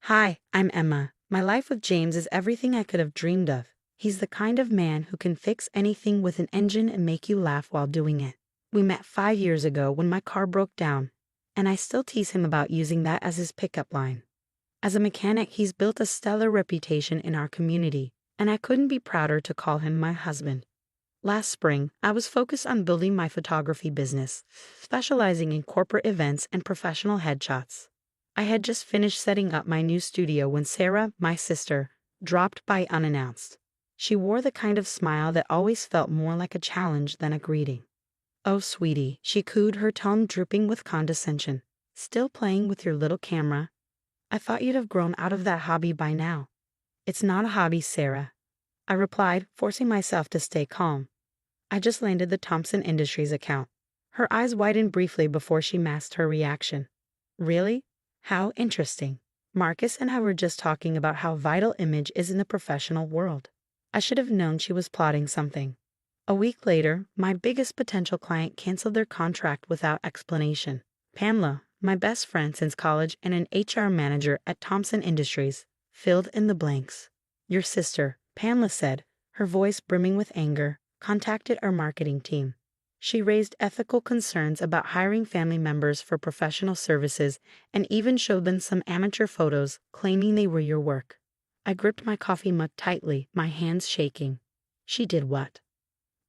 Hi, I'm Emma. My life with James is everything I could have dreamed of. He's the kind of man who can fix anything with an engine and make you laugh while doing it. We met 5 years ago when my car broke down, and I still tease him about using that as his pickup line. As a mechanic, he's built a stellar reputation in our community, and I couldn't be prouder to call him my husband. Last spring, I was focused on building my photography business, specializing in corporate events and professional headshots. I had just finished setting up my new studio when Sarah, my sister, dropped by unannounced. She wore the kind of smile that always felt more like a challenge than a greeting. "Oh, sweetie," she cooed, her tone dripping with condescension. "Still playing with your little camera? I thought you'd have grown out of that hobby by now." "It's not a hobby, Sarah," I replied, forcing myself to stay calm. "I just landed the Thompson Industries account." Her eyes widened briefly before she masked her reaction. "Really? How interesting." Marcus and I were just talking about how vital image is in the professional world. I should have known she was plotting something. A week later, my biggest potential client canceled their contract without explanation. Pamela, my best friend since college and an HR manager at Thompson Industries, filled in the blanks. "Your sister," Pamela said, her voice brimming with anger, "contacted our marketing team. She raised ethical concerns about hiring family members for professional services and even showed them some amateur photos claiming they were your work." I gripped my coffee mug tightly, my hands shaking. "She did what?"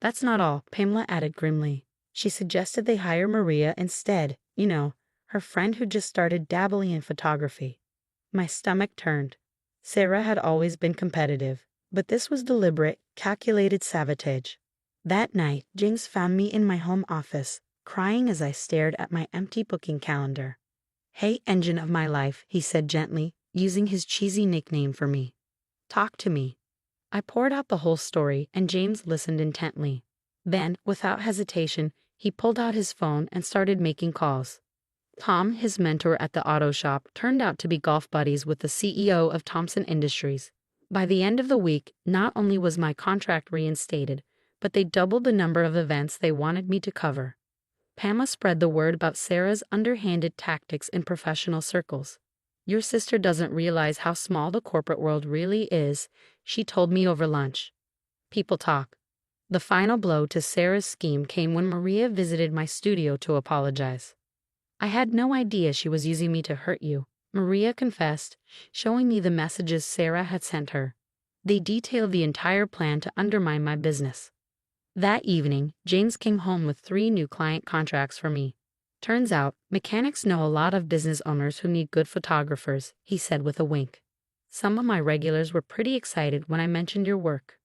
"That's not all," Pamela added grimly. "She suggested they hire Maria instead, her friend who just started dabbling in photography." My stomach turned. Sarah had always been competitive, but this was deliberate, calculated sabotage. That night, James found me in my home office, crying as I stared at my empty booking calendar. "Hey, engine of my life," he said gently, using his cheesy nickname for me. "Talk to me." I poured out the whole story, and James listened intently. Then, without hesitation, he pulled out his phone and started making calls. Tom, his mentor at the auto shop, turned out to be golf buddies with the CEO of Thompson Industries. By the end of the week, not only was my contract reinstated, but they doubled the number of events they wanted me to cover. Pamela spread the word about Sarah's underhanded tactics in professional circles. "Your sister doesn't realize how small the corporate world really is," she told me over lunch. People talk. The final blow to Sarah's scheme came when Maria visited my studio to apologize. "I had no idea she was using me to hurt you," Maria confessed, showing me the messages Sarah had sent her. They detailed the entire plan to undermine my business. That evening, James came home with 3 new client contracts for me. "Turns out, mechanics know a lot of business owners who need good photographers," he said with a wink. "Some of my regulars were pretty excited when I mentioned your work."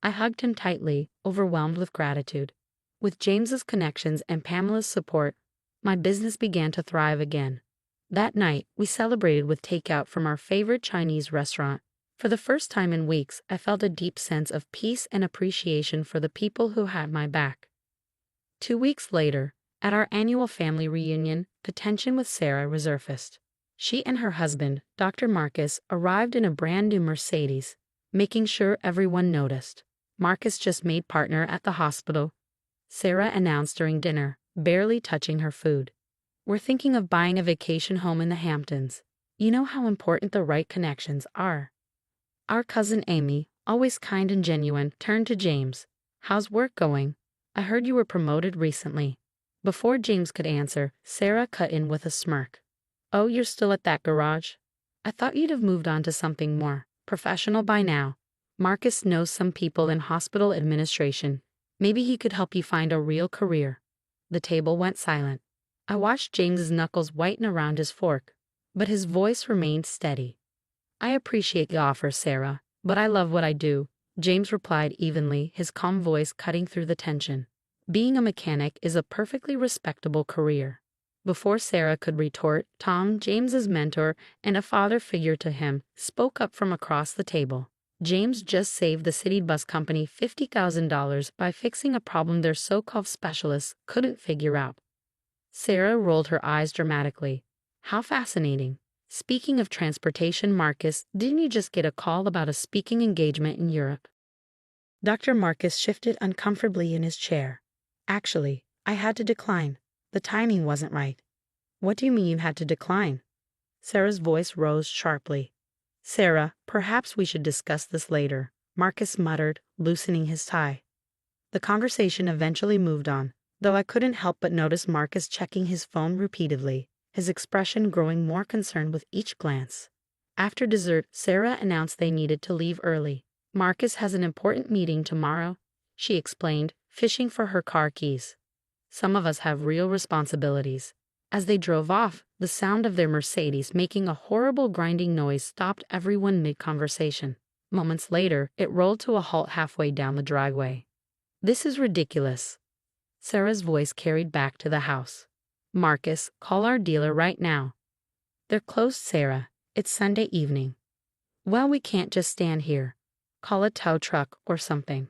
I hugged him tightly, overwhelmed with gratitude. With James's connections and Pamela's support, my business began to thrive again. That night, we celebrated with takeout from our favorite Chinese restaurant. For the first time in weeks, I felt a deep sense of peace and appreciation for the people who had my back. 2 weeks later, at our annual family reunion, the tension with Sarah resurfaced. She and her husband, Dr. Marcus, arrived in a brand new Mercedes, making sure everyone noticed. "Marcus just made partner at the hospital," Sarah announced during dinner, barely touching her food. "We're thinking of buying a vacation home in the Hamptons. You know how important the right connections are." Our cousin Amy, always kind and genuine, turned to James. "How's work going? I heard you were promoted recently." Before James could answer, Sarah cut in with a smirk. "Oh, you're still at that garage? I thought you'd have moved on to something more professional by now. Marcus knows some people in hospital administration. Maybe he could help you find a real career." The table went silent. I watched James's knuckles whiten around his fork, but his voice remained steady. "I appreciate the offer, Sarah, but I love what I do," James replied evenly, his calm voice cutting through the tension. "Being a mechanic is a perfectly respectable career." Before Sarah could retort, Tom, James's mentor and a father figure to him, spoke up from across the table. "James just saved the city bus company $50,000 by fixing a problem their so-called specialists couldn't figure out." Sarah rolled her eyes dramatically. "How fascinating. Speaking of transportation, Marcus, didn't you just get a call about a speaking engagement in Europe?" Dr. Marcus shifted uncomfortably in his chair. "Actually, I had to decline. The timing wasn't right." "What do you mean you had to decline?" Sarah's voice rose sharply. Sarah, perhaps we should discuss this later, Marcus muttered, loosening his tie. The conversation eventually moved on, though I couldn't help but notice Marcus checking his phone repeatedly, his expression growing more concerned with each glance. After dessert, Sarah announced they needed to leave early. Marcus has an important meeting tomorrow, she explained, fishing for her car keys. Some of us have real responsibilities. As they drove off, the sound of their Mercedes making a horrible grinding noise stopped everyone mid-conversation. Moments later, it rolled to a halt halfway down the driveway. "This is ridiculous." Sarah's voice carried back to the house. "Marcus, call our dealer right now." "They're closed, Sarah. It's Sunday evening." "Well, we can't just stand here. Call a tow truck or something."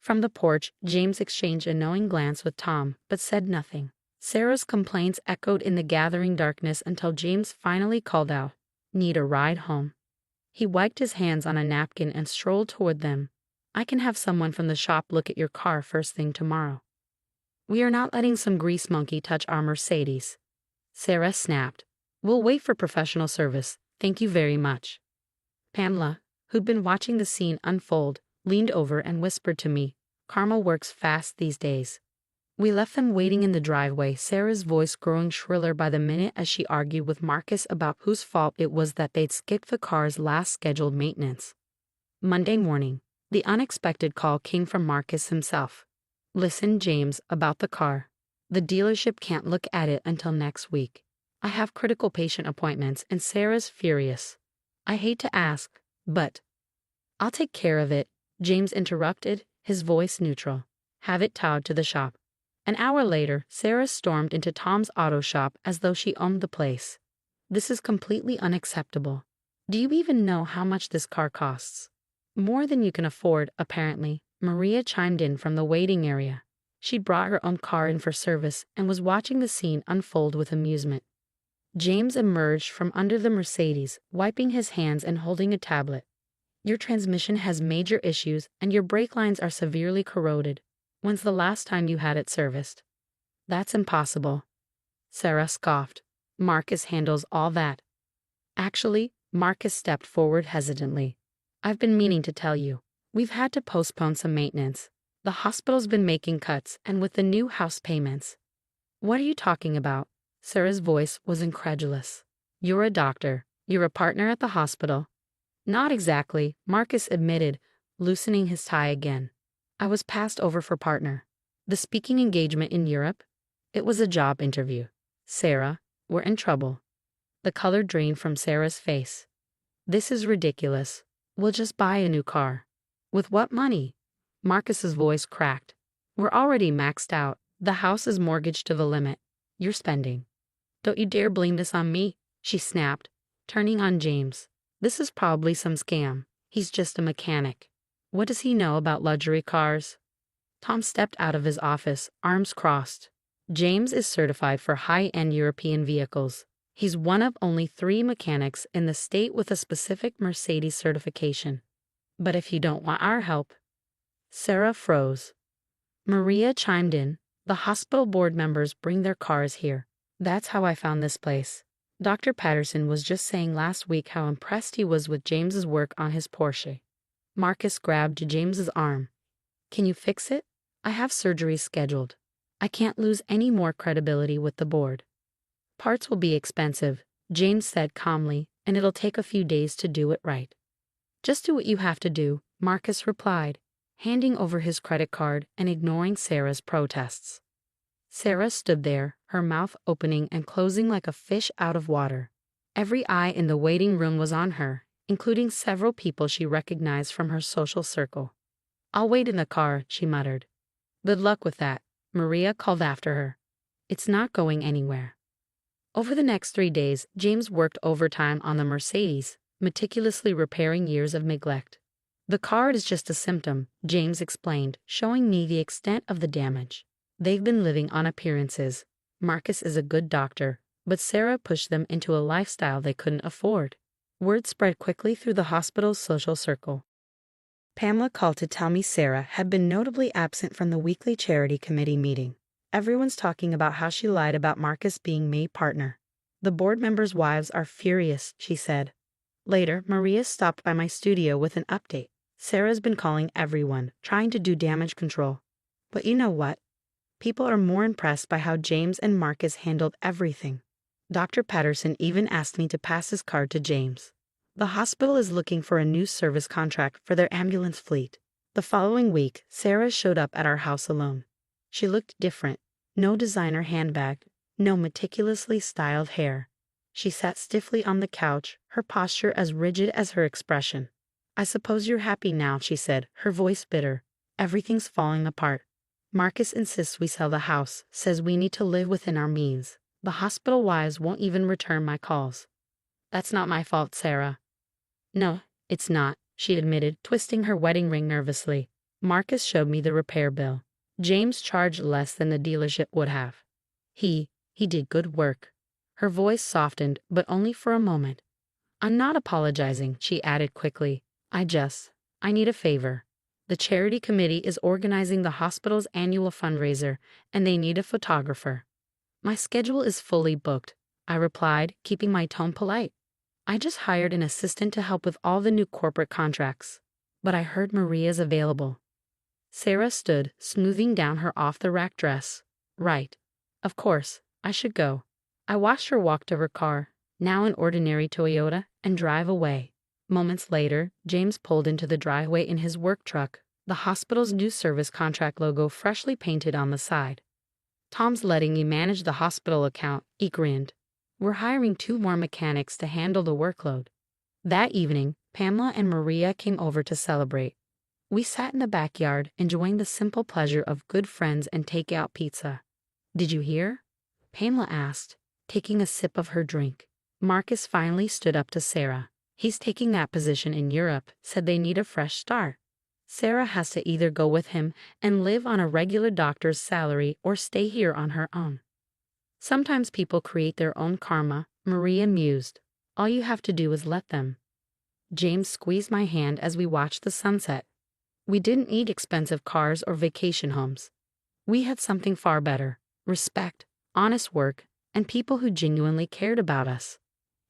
From the porch, James exchanged a knowing glance with Tom, but said nothing. Sarah's complaints echoed in the gathering darkness until James finally called out, "Need a ride home?" He wiped his hands on a napkin and strolled toward them. "I can have someone from the shop look at your car first thing tomorrow." "We are not letting some grease monkey touch our Mercedes," Sarah snapped. "We'll wait for professional service, thank you very much." Pamela, who'd been watching the scene unfold, leaned over and whispered to me, "Karma works fast these days." We left them waiting in the driveway, Sarah's voice growing shriller by the minute as she argued with Marcus about whose fault it was that they'd skipped the car's last scheduled maintenance. Monday morning, the unexpected call came from Marcus himself. "Listen, James, about the car. The dealership can't look at it until next week. I have critical patient appointments and Sarah's furious. I hate to ask, but—" "I'll take care of it," James interrupted, his voice neutral. "Have it towed to the shop." An hour later, Sarah stormed into Tom's auto shop as though she owned the place. "This is completely unacceptable. Do you even know how much this car costs?" "More than you can afford, apparently," Maria chimed in from the waiting area. She'd brought her own car in for service and was watching the scene unfold with amusement. James emerged from under the Mercedes, wiping his hands and holding a tablet. "Your transmission has major issues and your brake lines are severely corroded. When's the last time you had it serviced?" "That's impossible." Sarah scoffed. "Marcus handles all that." Actually, Marcus stepped forward hesitantly. "I've been meaning to tell you. We've had to postpone some maintenance. The hospital's been making cuts, and with the new house payments—" "What are you talking about?" Sarah's voice was incredulous. "You're a doctor. You're a partner at the hospital." "Not exactly," Marcus admitted, loosening his tie again. "I was passed over for partner. The speaking engagement in Europe? It was a job interview." "Sarah, we're in trouble." The color drained from Sarah's face. "This is ridiculous. We'll just buy a new car." "With what money?" Marcus's voice cracked. "We're already maxed out. The house is mortgaged to the limit. You're spending." "Don't you dare blame this on me," she snapped, turning on James. "This is probably some scam. He's just a mechanic. What does he know about luxury cars?" Tom stepped out of his office, arms crossed. "James is certified for high-end European vehicles. He's one of only 3 mechanics in the state with a specific Mercedes certification. But if you don't want our help—" Sarah froze. Maria chimed in. "The hospital board members bring their cars here. That's how I found this place. Dr. Patterson was just saying last week how impressed he was with James's work on his Porsche." Marcus grabbed James's arm. "Can you fix it? I have surgery scheduled. I can't lose any more credibility with the board." "Parts will be expensive," James said calmly, "and it'll take a few days to do it right." "Just do what you have to do," Marcus replied, handing over his credit card and ignoring Sarah's protests. Sarah stood there, her mouth opening and closing like a fish out of water. Every eye in the waiting room was on her, including several people she recognized from her social circle. "I'll wait in the car," she muttered. "Good luck with that," Maria called after her. "It's not going anywhere." Over the next 3 days, James worked overtime on the Mercedes, meticulously repairing years of neglect. "The car is just a symptom," James explained, showing me the extent of the damage. "They've been living on appearances. Marcus is a good doctor, but Sarah pushed them into a lifestyle they couldn't afford." Word spread quickly through the hospital's social circle. Pamela called to tell me Sarah had been notably absent from the weekly charity committee meeting. Everyone's talking about how she lied about Marcus being made partner. "The board members' wives are furious," she said. Later, Maria stopped by my studio with an update. Sarah's been calling everyone, trying to do damage control. But you know what? People are more impressed by how James and Marcus handled everything. Dr. Patterson even asked me to pass his card to James. The hospital is looking for a new service contract for their ambulance fleet. The following week, Sarah showed up at our house alone. She looked different. No designer handbag, no meticulously styled hair. She sat stiffly on the couch, her posture as rigid as her expression. "I suppose you're happy now," she said, her voice bitter. "Everything's falling apart. Marcus insists we sell the house, says we need to live within our means. The hospital wives won't even return my calls." "That's not my fault, Sarah." "No, it's not," she admitted, twisting her wedding ring nervously. "Marcus showed me the repair bill. James charged less than the dealership would have. He did good work." Her voice softened, but only for a moment. "I'm not apologizing," she added quickly. I need a favor. The charity committee is organizing the hospital's annual fundraiser, and they need a photographer." "My schedule is fully booked," I replied, keeping my tone polite. "I just hired an assistant to help with all the new corporate contracts. But I heard Maria's available." Sarah stood, smoothing down her off-the-rack dress. "Right. Of course, I should go." I watched her walk to her car, now an ordinary Toyota, and drive away. Moments later, James pulled into the driveway in his work truck, the hospital's new service contract logo freshly painted on the side. "Tom's letting you manage the hospital account," he grinned. "We're hiring 2 more mechanics to handle the workload." That evening, Pamela and Maria came over to celebrate. We sat in the backyard, enjoying the simple pleasure of good friends and takeout pizza. "Did you hear?" Pamela asked, taking a sip of her drink. "Marcus finally stood up to Sarah. He's taking that position in Europe, said they need a fresh start. Sarah has to either go with him and live on a regular doctor's salary or stay here on her own." "Sometimes people create their own karma," Maria mused. "All you have to do is let them." James squeezed my hand as we watched the sunset. We didn't need expensive cars or vacation homes. We had something far better: respect, honest work, and people who genuinely cared about us.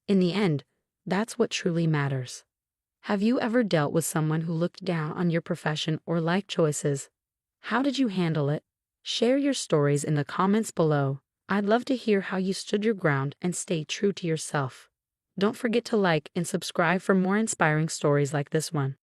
In the end, that's what truly matters. Have you ever dealt with someone who looked down on your profession or life choices? How did you handle it? Share your stories in the comments below. I'd love to hear how you stood your ground and stayed true to yourself. Don't forget to like and subscribe for more inspiring stories like this one.